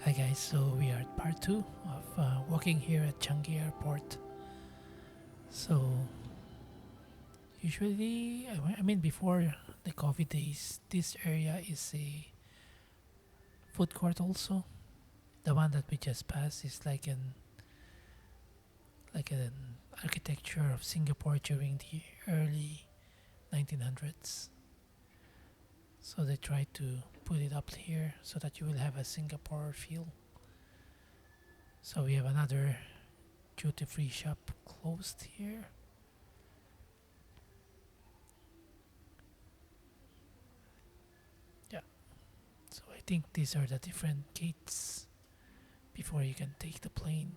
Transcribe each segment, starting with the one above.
Hi guys, so we are at part 2 of walking here at Changi Airport. So usually, before the COVID days, this area is a food court also. The one that we just passed is like an architecture of Singapore during the early 1900s. So they tried to put it up here so that you will have a Singapore feel. So we have another duty-free shop closed here. Yeah, so I think these are the different gates before you can take the plane.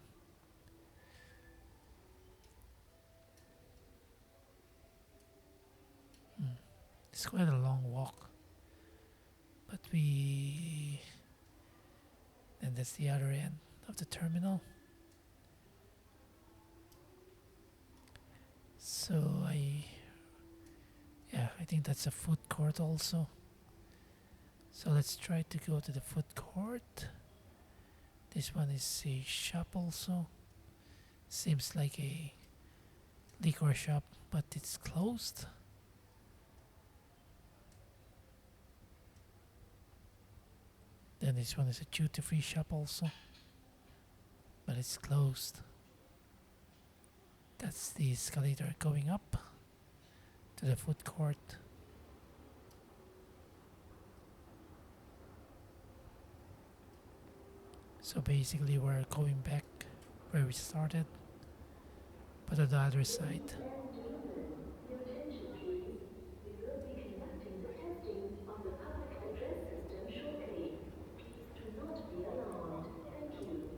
It's quite a long walk, but and that's the other end of the terminal. So I think that's a food court also. So let's try to go to the food court. This one is a shop also. Seems like a liquor shop, but it's closed. Then this one is a duty-free shop also, but it's closed. That's the escalator going up to the food court. So basically we're going back where we started, but on the other side. Your attention, please. We will be conducting the testing of the public address system shortly. Please do not be alarmed. Thank you.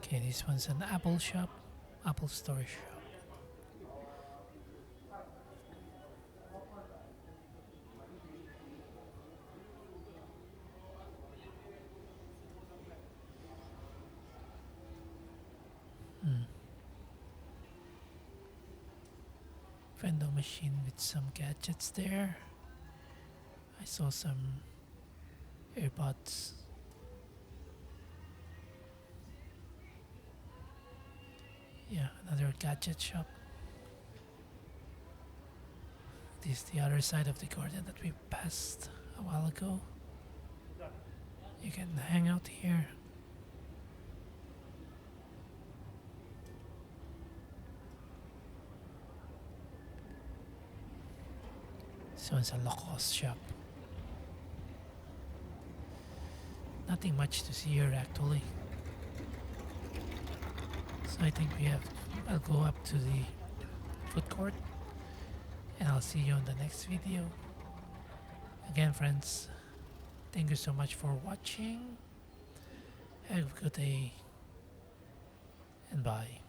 Okay, this one's an Apple shop, Apple store shop. Vendor machine with some gadgets there. I saw some earbuds. Yeah, another gadget shop. This is the other side of the garden that we passed a while ago. You can hang out here. This one's a low-cost shop. Nothing much to see here actually. So I think I'll go up to the food court and I'll see you on the next video. Again friends, thank you so much for watching. Have a good day and bye.